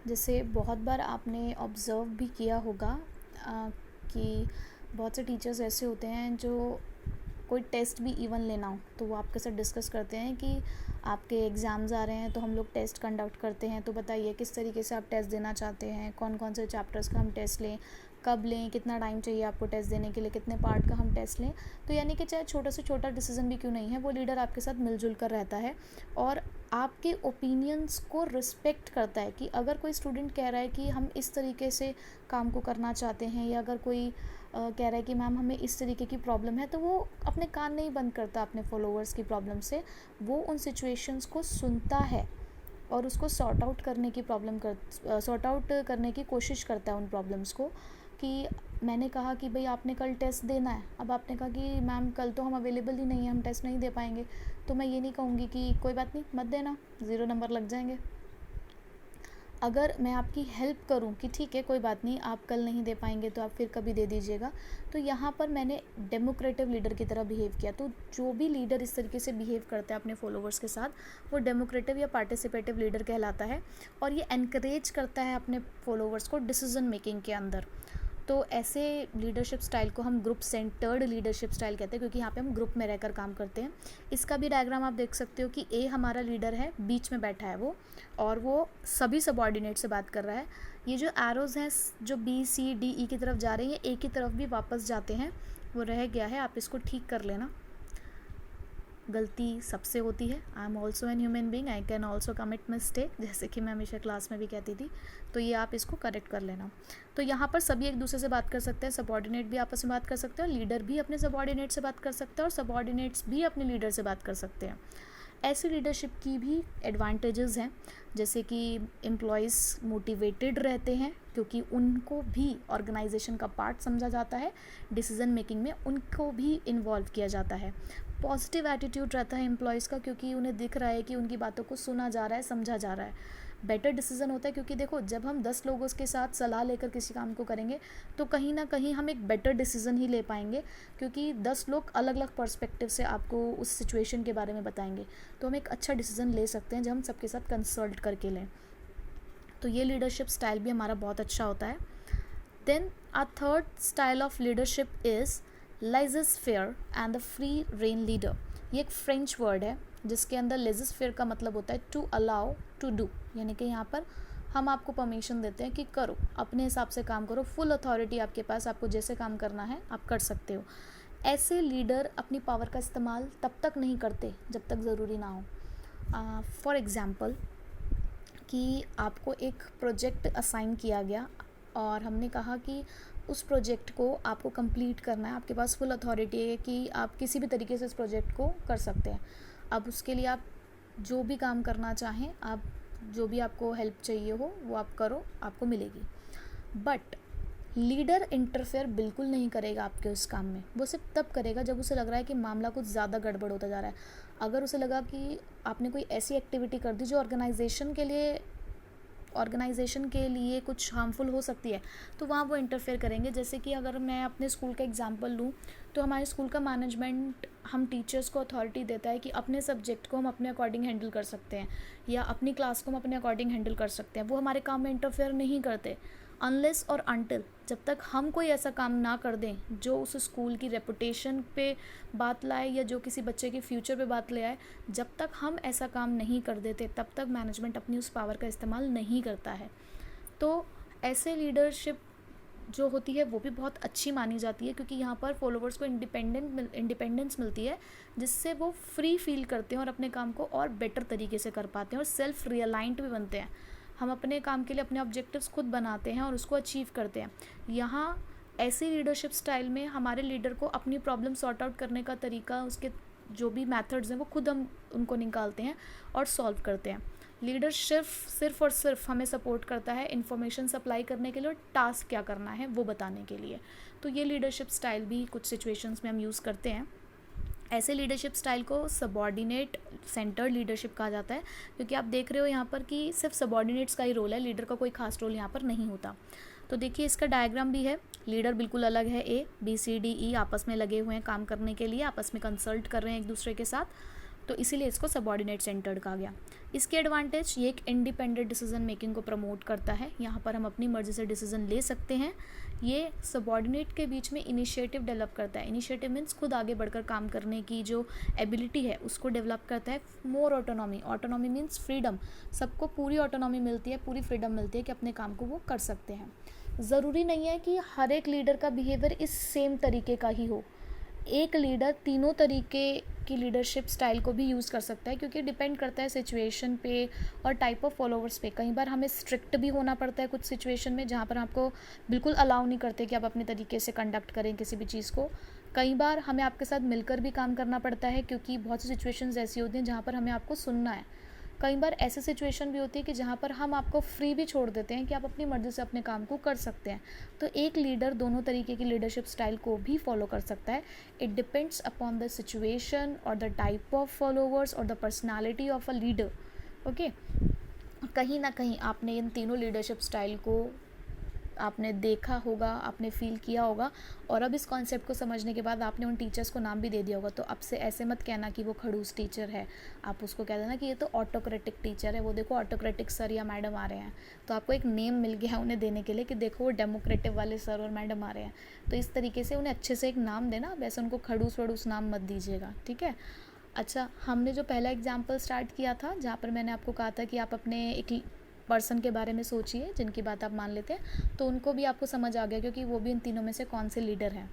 जैसे बहुत बार आपने ऑब्ज़र्व भी किया होगा कि बहुत से टीचर्स ऐसे होते हैं जो कोई टेस्ट भी इवन लेना हो तो वो आपके साथ डिस्कस करते हैं कि आपके एग्ज़ाम्स आ रहे हैं तो हम लोग टेस्ट कंडक्ट करते हैं, तो बताइए किस तरीके से आप टेस्ट देना चाहते हैं, कौन कौन से चैप्टर्स का हम टेस्ट लें, कब लें, कितना टाइम चाहिए आपको टेस्ट देने के लिए, कितने पार्ट का हम टेस्ट लें। तो यानी कि चाहे छोटा से छोटा डिसीजन भी क्यों नहीं है, वो लीडर आपके साथ मिलजुल कर रहता है और आपके ओपिनियंस को रिस्पेक्ट करता है कि अगर कोई स्टूडेंट कह रहा है कि हम इस तरीके से काम को करना चाहते हैं, या अगर कोई कह रहा है कि मैम हमें इस तरीके की प्रॉब्लम है, तो वो अपने कान नहीं बंद करता अपने फॉलोअर्स की प्रॉब्लम से। वो उन सिचुएशंस को सुनता है और उसको सॉर्ट आउट करने की कोशिश करता है उन प्रॉब्लम्स को। कि मैंने कहा कि भाई आपने कल टेस्ट देना है, अब आपने कहा कि मैम कल तो हम अवेलेबल ही नहीं है, हम टेस्ट नहीं दे पाएंगे, तो मैं ये नहीं कहूँगी कि कोई बात नहीं मत देना, 0 नंबर लग जाएंगे। अगर मैं आपकी हेल्प करूं कि ठीक है कोई बात नहीं आप कल नहीं दे पाएंगे तो आप फिर कभी दे दीजिएगा, तो यहाँ पर मैंने डेमोक्रेटिव लीडर की तरह बिहेव किया। तो जो भी लीडर इस तरीके से बिहेव करता है अपने फॉलोवर्स के साथ, वो डेमोक्रेटिव या पार्टिसिपेटिव लीडर कहलाता है। और ये एनकरेज करता है अपने फॉलोवर्स को डिसीजन मेकिंग के अंदर। तो ऐसे लीडरशिप स्टाइल को हम ग्रुप सेंटर्ड लीडरशिप स्टाइल कहते हैं, क्योंकि यहाँ पे हम ग्रुप में रहकर काम करते हैं। इसका भी डायग्राम आप देख सकते हो कि ए हमारा लीडर है, बीच में बैठा है वो, और वो सभी सबऑर्डिनेट से बात कर रहा है। ये जो एरोज़ हैं जो बी सी डी ई की तरफ जा रहे हैं, ये ए की तरफ भी वापस जाते हैं, वो रह गया है, आप इसको ठीक कर लेना। गलती सबसे होती है, I am also an human being, I can also commit mistake, जैसे कि मैं हमेशा क्लास में भी कहती थी। तो ये आप इसको करेक्ट कर लेना। तो यहाँ पर सभी एक दूसरे से बात कर सकते हैं, सबऑर्डिनेट भी आपस में बात कर सकते हैं, और लीडर भी अपने सबऑर्डिनेट से बात कर सकते हैं, और सबऑर्डिनेट्स भी अपने लीडर से बात कर सकते हैं। ऐसी लीडरशिप की भी एडवांटेजेस हैं, जैसे कि एम्प्लॉयज़ मोटिवेटेड रहते हैं क्योंकि उनको भी ऑर्गेनाइजेशन का पार्ट समझा जाता है, डिसीजन मेकिंग में उनको भी इन्वॉल्व किया जाता है। पॉजिटिव एटीट्यूड रहता है एम्प्लॉयज़ का, क्योंकि उन्हें दिख रहा है कि उनकी बातों को सुना जा रहा है, समझा जा रहा है। बेटर डिसीजन होता है, क्योंकि देखो जब हम 10 लोगों के साथ सलाह लेकर किसी काम को करेंगे तो कहीं ना कहीं हम एक बेटर डिसीजन ही ले पाएंगे, क्योंकि 10 लोग अलग अलग पर्सपेक्टिव से आपको उस सिचुएशन के बारे में बताएंगे। तो हम एक अच्छा डिसीजन ले सकते हैं जब हम सबके साथ कंसल्ट करके लें। तो ये लीडरशिप स्टाइल भी हमारा बहुत अच्छा होता है। Then a third style of leadership is laissez-faire and the free rein leader. ये एक फ्रेंच वर्ड है जिसके अंदर laissez-faire का मतलब होता है टू अलाउ टू डू, यानी कि यहाँ पर हम आपको परमिशन देते हैं कि करो, अपने हिसाब से काम करो, फुल अथॉरिटी आपके पास, आपको जैसे काम करना है आप कर सकते हो। ऐसे लीडर अपनी पावर का इस्तेमाल तब तक नहीं करते जब तक ज़रूरी ना हो। फॉर एग्ज़ाम्पल कि आपको एक प्रोजेक्ट असाइन किया गया और हमने कहा कि उस प्रोजेक्ट को आपको कंप्लीट करना है, आपके पास फुल अथॉरिटी है कि आप किसी भी तरीके से इस प्रोजेक्ट को कर सकते हैं। अब उसके लिए आप जो भी काम करना चाहें, आप जो भी आपको हेल्प चाहिए हो वो आप करो, आपको मिलेगी। बट लीडर इंटरफेयर बिल्कुल नहीं करेगा आपके उस काम में। वो सिर्फ तब करेगा जब उसे लग रहा है कि मामला कुछ ज़्यादा गड़बड़ होता जा रहा है। अगर उसे लगा कि आपने कोई ऐसी एक्टिविटी कर दी जो ऑर्गेनाइजेशन के लिए कुछ हार्मफुल हो सकती है, तो वहाँ वो इंटरफेयर करेंगे। जैसे कि अगर मैं अपने स्कूल का एग्जांपल लूँ, तो हमारे स्कूल का मैनेजमेंट हम टीचर्स को अथॉरिटी देता है कि अपने सब्जेक्ट को हम अपने अकॉर्डिंग हैंडल कर सकते हैं, या अपनी क्लास को हम अपने अकॉर्डिंग हैंडल कर सकते हैं। वो हमारे काम में इंटरफेयर नहीं करते अनलेस और अनटिल, जब तक हम कोई ऐसा काम ना कर दें जो उस स्कूल की रेपुटेशन पे बात लाए या जो किसी बच्चे के फ्यूचर पे बात ले आए। जब तक हम ऐसा काम नहीं कर देते तब तक मैनेजमेंट अपनी उस पावर का इस्तेमाल नहीं करता है। तो ऐसे लीडरशिप जो होती है वो भी बहुत अच्छी मानी जाती है, क्योंकि यहाँ पर फॉलोवर्स को इंडिपेंडेंस मिलती है, जिससे वो फ्री फील करते हैं और अपने काम को और बेटर तरीके से कर पाते हैं और सेल्फ रियलाइंट भी बनते हैं। हम अपने काम के लिए अपने ऑब्जेक्टिव्स खुद बनाते हैं और उसको अचीव करते हैं। यहाँ ऐसी लीडरशिप स्टाइल में हमारे लीडर को अपनी प्रॉब्लम सॉर्ट आउट करने का तरीका, उसके जो भी मेथड्स हैं वो खुद हम उनको निकालते हैं और सॉल्व करते हैं। लीडर सिर्फ और सिर्फ हमें सपोर्ट करता है इन्फॉर्मेशन सप्लाई करने के लिए और टास्क क्या करना है वो बताने के लिए। तो ये लीडरशिप स्टाइल भी कुछ सिचुएशंस में हम यूज़ करते हैं। ऐसे लीडरशिप स्टाइल को सबॉर्डिनेट सेंटर्ड लीडरशिप कहा जाता है, क्योंकि आप देख रहे हो यहाँ पर कि सिर्फ सबॉर्डिनेट्स का ही रोल है, लीडर का कोई खास रोल यहाँ पर नहीं होता। तो देखिए इसका डायग्राम भी है। लीडर बिल्कुल अलग है, A B C D E आपस में लगे हुए हैं काम करने के लिए, आपस में कंसल्ट कर रहे हैं एक दूसरे के साथ। तो इसीलिए इसको सबॉर्डिनेट सेंटर्ड कहा गया। इसके एडवांटेज, ये एक इंडिपेंडेंट डिसीजन मेकिंग को प्रमोट करता है, यहाँ पर हम अपनी मर्जी से डिसीजन ले सकते हैं। ये सबॉर्डिनेट के बीच में इनिशिएटिव डेवलप करता है। इनिशिएटिव मीन्स खुद आगे बढ़कर काम करने की जो एबिलिटी है उसको डेवलप करता है। मोर ऑटोनॉमी, ऑटोनॉमी मीन्स फ्रीडम, सबको पूरी ऑटोनॉमी मिलती है, पूरी फ्रीडम मिलती है कि अपने काम को वो कर सकते हैं। ज़रूरी नहीं है कि हर एक लीडर का बिहेवियर इस सेम तरीके का ही हो। एक लीडर तीनों तरीके की लीडरशिप स्टाइल को भी यूज़ कर सकता है, क्योंकि डिपेंड करता है सिचुएशन पे और टाइप ऑफ फॉलोअर्स पे। कई बार हमें स्ट्रिक्ट भी होना पड़ता है कुछ सिचुएशन में, जहाँ पर आपको बिल्कुल अलाउ नहीं करते कि आप अपने तरीके से कंडक्ट करें किसी भी चीज़ को। कई बार हमें आपके साथ मिलकर भी काम करना पड़ता है, क्योंकि बहुत सी सिचुएशंस ऐसी होती हैं जहाँ पर हमें आपको सुनना है। कई बार ऐसी सिचुएशन भी होती है कि जहाँ पर हम आपको फ्री भी छोड़ देते हैं कि आप अपनी मर्ज़ी से अपने काम को कर सकते हैं। तो एक लीडर दोनों तरीके की लीडरशिप स्टाइल को भी फॉलो कर सकता है। It depends upon the situation और द टाइप ऑफ फॉलोवर्स और the personality of a leader. Okay, कहीं ना कहीं आपने इन तीनों लीडरशिप स्टाइल को आपने देखा होगा, आपने फील किया होगा, और अब इस कॉन्सेप्ट को समझने के बाद आपने उन टीचर्स को नाम भी दे दिया होगा। तो अब से ऐसे मत कहना कि वो खड़ूस टीचर है, आप उसको कह देना कि ये तो ऑटोक्रेटिक टीचर है, वो देखो ऑटोक्रेटिक सर या मैडम आ रहे हैं। तो आपको एक नेम मिल गया उन्हें देने के लिए कि देखो वो डेमोक्रेटिक वाले सर और मैडम आ रहे हैं। तो इस तरीके से उन्हें अच्छे से एक नाम देना, वैसे उनको खड़ूस वड़ूस नाम मत दीजिएगा, ठीक है। अच्छा, हमने जो पहला एग्जाम्पल स्टार्ट किया था, जहाँ पर मैंने आपको कहा था कि आप अपने एक पर्सन के बारे में सोचिए जिनकी बात आप मान लेते हैं, तो उनको भी आपको समझ आ गया क्योंकि वो भी इन तीनों में से कौन से लीडर हैं।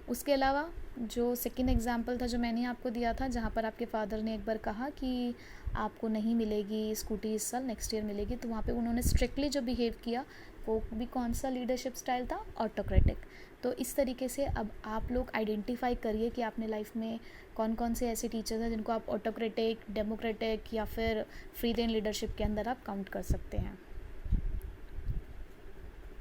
उसके अलावा जो सेकंड एग्जांपल था जो मैंने आपको दिया था, जहाँ पर आपके फादर ने एक बार कहा कि आपको नहीं मिलेगी स्कूटी इस साल, नेक्स्ट ईयर मिलेगी, तो वहाँ पे उन्होंने स्ट्रिक्टली जो बिहेव किया वो भी कौन सा लीडरशिप स्टाइल था, ऑटोक्रेटिक। तो इस तरीके से अब आप लोग आइडेंटिफाई करिए कि आपने लाइफ में कौन कौन से ऐसे टीचर्स हैं जिनको आप ऑटोक्रेटिक, डेमोक्रेटिक या फिर फ्री रेन लीडरशिप के अंदर आप काउंट कर सकते हैं।